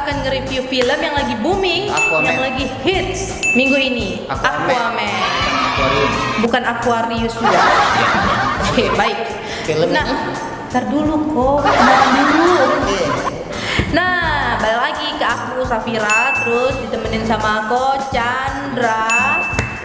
akan nge-review film yang lagi booming, Aquaman. yang lagi hits minggu ini. Aquaman. Aquarium. Bukan Aquarius juga. Ya. Oke, baik. Film Nah, ini? ntar dulu kok. Ntar dulu. Oke. Nah, balik lagi ke aku Safira, terus ditemenin sama Ko Chandra.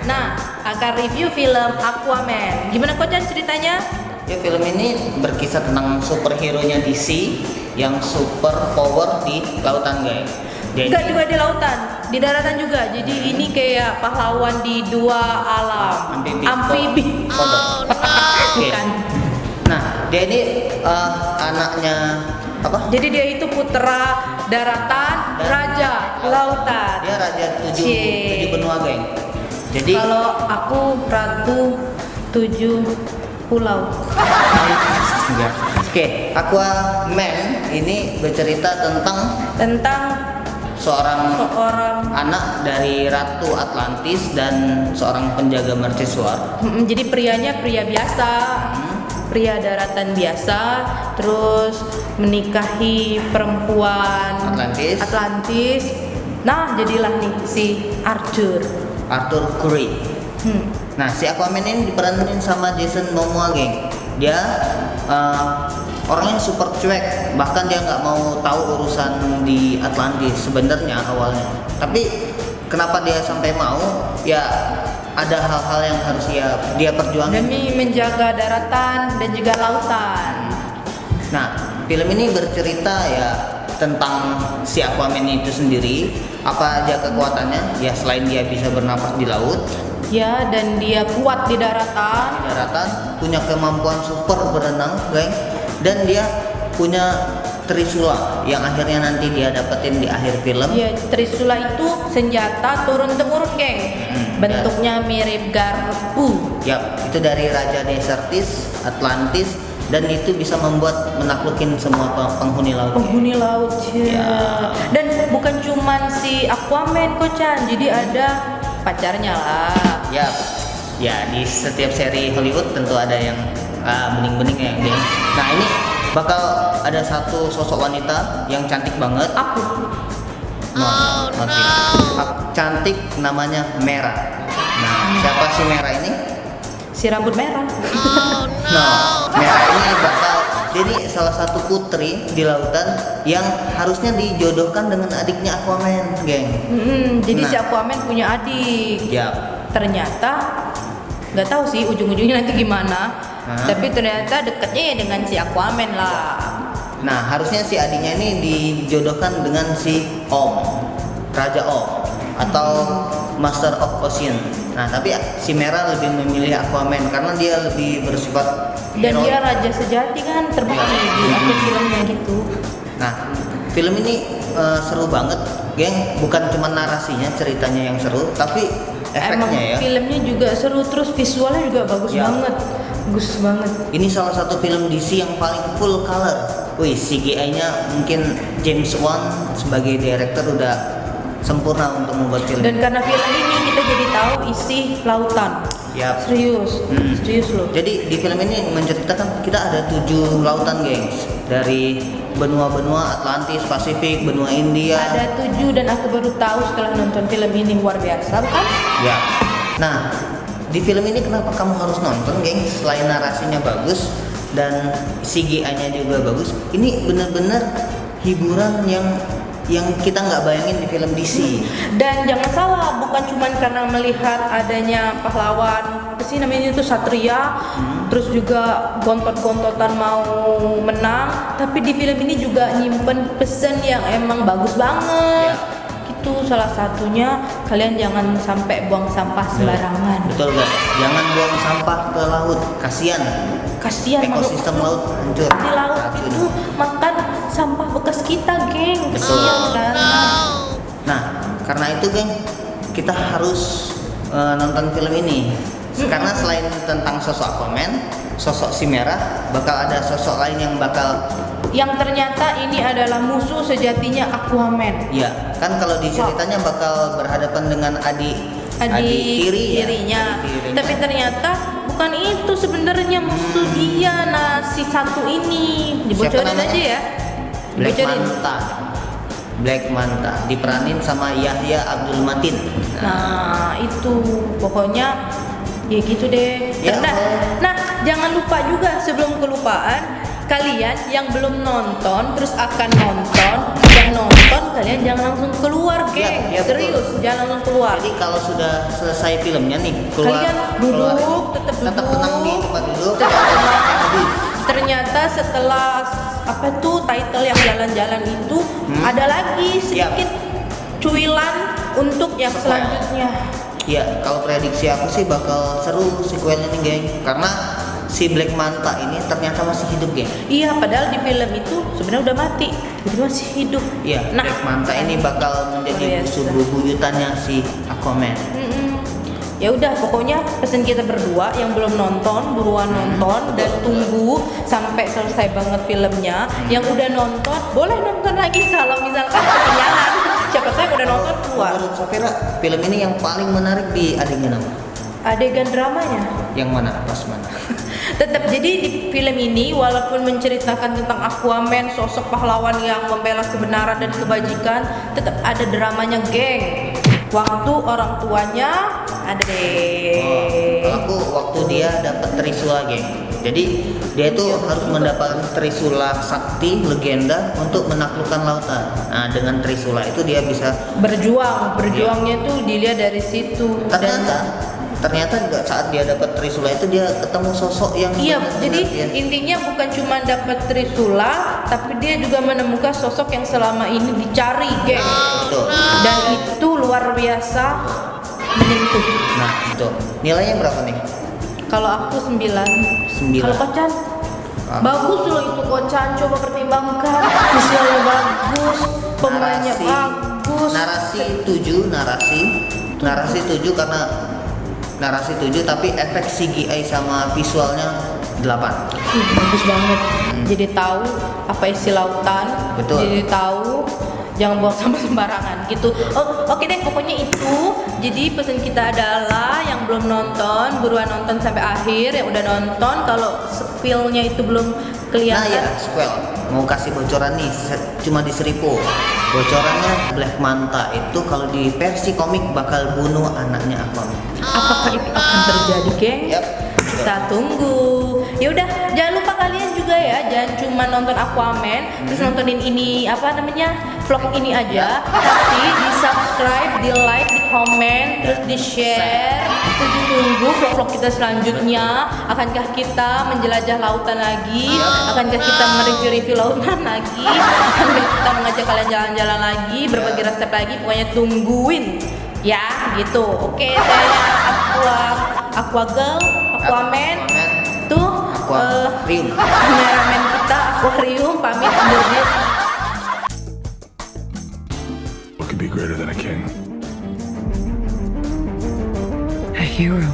Nah, akan review film Aquaman. Gimana Ko Chan ceritanya? Ya, film ini berkisah tentang superhero-nya DC yang super power di lautan, guys. Dia Enggak ini- juga di lautan, di daratan juga. Jadi ini kayak pahlawan di dua alam. Amfibi. Kodok. Oke. Bukan. Nah, dia ini anaknya apa? Jadi dia itu putra daratan, raja lautan. Dia raja tujuh Cie. benua, geng. Jadi Kalau aku ratu 7 pulau. enggak. Oke, Aquaman ini bercerita Tentang seorang seorang anak dari Ratu Atlantis dan seorang penjaga mercusuar. jadi prianya pria biasa, pria daratan biasa, terus menikahi perempuan Atlantis. Nah, jadilah nih si Arthur. Arthur Curry. Nah, si Aquaman ini diperanin sama Jason Momoa, geng. Dia orang yang super cuek, bahkan dia nggak mau tahu urusan di Atlantis sebenarnya awalnya. Tapi kenapa dia sampai mau? Ya ada hal-hal yang harus dia perjuangkan. Demi menjaga daratan dan juga lautan. Nah, film ini bercerita ya tentang si Aquaman itu sendiri. Apa aja kekuatannya? Ya selain dia bisa bernapas di laut, Ya, dan dia kuat di daratan. di daratan, punya kemampuan super berenang, geng. Dan dia punya Trisula yang akhirnya nanti dia dapetin di akhir film. Ya, Trisula itu senjata turun temurun, geng. Bentuknya mirip garpu. Yap, itu dari Raja Desertis, Atlantis, dan itu bisa membuat menaklukin semua penghuni laut. Penghuni laut ya. Ya. Dan bukan cuman si Aquaman Ko Chan, jadi ada pacarnya lah. Yap, ya di setiap seri Hollywood tentu ada yang bening-bening ya, geng. Nah ini bakal ada satu sosok wanita yang cantik banget. Aku. Cantik, namanya Merah. Nah, siapa si Merah ini? Si rambut merah. Nah, Merah ini bakal jadi salah satu putri di lautan yang harusnya dijodohkan dengan adiknya Aquaman, geng. Jadi Nah. si Aquaman punya adik. Ya, Ternyata nggak tahu sih ujung-ujungnya nanti gimana. Tapi ternyata deketnya ya dengan si Aquaman lah. nah harusnya si adiknya ini dijodohkan dengan si Om, Raja Om atau Master of Ocean. Nah, tapi si Merah lebih memilih Aquaman karena dia lebih bersifat Dan heroik. dia raja sejati kan terbukti di akhir filmnya gitu. Nah, film ini seru banget, geng. Bukan cuma narasinya, ceritanya yang seru, tapi Emang efeknya ya. filmnya juga seru, terus visualnya juga bagus Ya. banget. Bagus banget. Ini salah satu film DC yang paling full color. Wih, CGI-nya mungkin James Wan sebagai director udah sempurna untuk membuat film. Dan karena film ini kita jadi tahu isi lautan. Yap. Serius, serius loh. Jadi di film ini menceritakan kita ada 7 lautan, gengs. Dari benua-benua Atlantis, Pasifik, benua India. Ada 7 dan aku baru tahu setelah nonton film ini, luar biasa kan? Ya. Nah, di film ini kenapa kamu harus nonton, geng? Selain narasinya bagus dan CGI-nya juga bagus, ini benar-benar hiburan yang kita nggak bayangin di film DC. Dan jangan salah, bukan cuma karena melihat adanya pahlawan apa sih namanya itu satria, terus juga gontot-gontotan mau menang, tapi di film ini juga nyimpen pesan yang emang bagus banget. Gitu salah satunya, kalian jangan sampai buang sampah sembarangan. Betul, guys. Jangan buang sampah ke laut, kasihan. Kasihan Ekosistem laut hancur. di laut Racun. itu makan sampah bekas kita, geng. Betul. Kasihan kan. Nah, karena itu, geng, kita harus nonton film ini. Karena selain tentang sosok Aquaman, sosok si Merah, bakal ada sosok lain yang bakal Yang ternyata ini adalah musuh sejatinya Aquaman. ya, kan kalau di ceritanya bakal berhadapan dengan adik Tirinya. Tapi ternyata bukan itu sebenarnya musuh dia. Nah, si satu ini dibocorin Siapa namanya? aja ya. Black Dibocorin. Manta. Black Manta diperanin sama Yahya Abdul Matin. Nah itu pokoknya ya gitu deh. Ya, Nah, jangan lupa juga sebelum kelupaan, kalian yang belum nonton terus akan nonton, yang nonton kalian jangan langsung keluar, geng. Ya, Serius, jangan langsung keluar. Jadi kalau sudah selesai filmnya nih, keluar, Kalian duduk, tetap tetap duduk. tenang di tempat duduk. Tetap tenang. Habis. Ternyata setelah apa tuh title yang jalan-jalan itu ada lagi sedikit cuilan untuk yang Sequel. selanjutnya. Ya, kalau prediksi aku sih bakal seru sequel ini, geng. Karena si Black Manta ini ternyata masih hidup, geng. Iya, padahal di film itu sebenarnya udah mati, jadi masih hidup. Iya, Black Manta ini bakal menjadi luar biasa. musuh bebuyutannya si Aquaman. Ya udah, pokoknya pesan kita berdua yang belum nonton buruan nonton dan tunggu sampai selesai banget filmnya. Yang udah nonton boleh nonton lagi kalau misalkan ketinggalan. Siapa tahu yang udah nonton keluar. Menurut Safira, film ini yang paling menarik di adegan apa? Adegan dramanya. Yang mana? Pas mana? Tetap jadi di film ini walaupun menceritakan tentang Aquaman, sosok pahlawan yang membela kebenaran dan kebajikan, tetap ada dramanya, geng. Waktu orang tuanya ada deh. Kalau aku waktu dia dapat Trisula, geng. Jadi dia itu harus mendapatkan Trisula sakti legenda untuk menaklukkan lautan. Nah, dengan Trisula itu dia bisa Berjuangnya tuh dilihat dari situ. ternyata juga saat dia dapat Trisula itu dia ketemu sosok yang Iya, benar-benar jadi dia- intinya bukan cuma dapat Trisula, tapi dia juga menemukan sosok yang selama ini dicari, geng. Betul. Dan itu luar biasa menyentuh. Nah, itu. Nilainya berapa nih? Kalau aku 9. 9. Kalau Kocan? Bagus loh itu Kocan, coba pertimbangkan. Visualnya bagus, pemainnya bagus. Narasi 7 karena narasi 7 tapi efek CGI sama visualnya 8. Bagus banget. Jadi tahu apa isi lautan. Betul. Jadi tahu jangan buang sampah sembarangan gitu. Oke deh, pokoknya itu. Jadi pesan kita adalah yang belum nonton buruan nonton sampai akhir. Yang udah nonton kalau spillnya itu belum Nah kelihatan. ya, Squel mau kasih bocoran nih, cuma di Seripo. Bocorannya Black Manta itu kalau di versi komik bakal bunuh anaknya Aquaman. Apakah itu akan terjadi, geng? Yap. Kita tunggu. Ya udah, jangan lupa kalian juga ya, jangan cuma nonton Aquaman, terus nontonin ini apa namanya vlog ini aja, tapi di subscribe, di like, di komen, terus di share. Terus ditunggu vlog-vlog kita selanjutnya. Akankah kita menjelajah lautan lagi? Akankah kita mereview-review lautan lagi? Akankah kita mengajak kalian jalan-jalan lagi, berbagi resep lagi? Pokoknya tungguin ya gitu. Oke, saya Aquagirl, Aquaman tuh Aquarium. kameramen kita Aquarium pamit undur diri. What could be greater than a king? A hero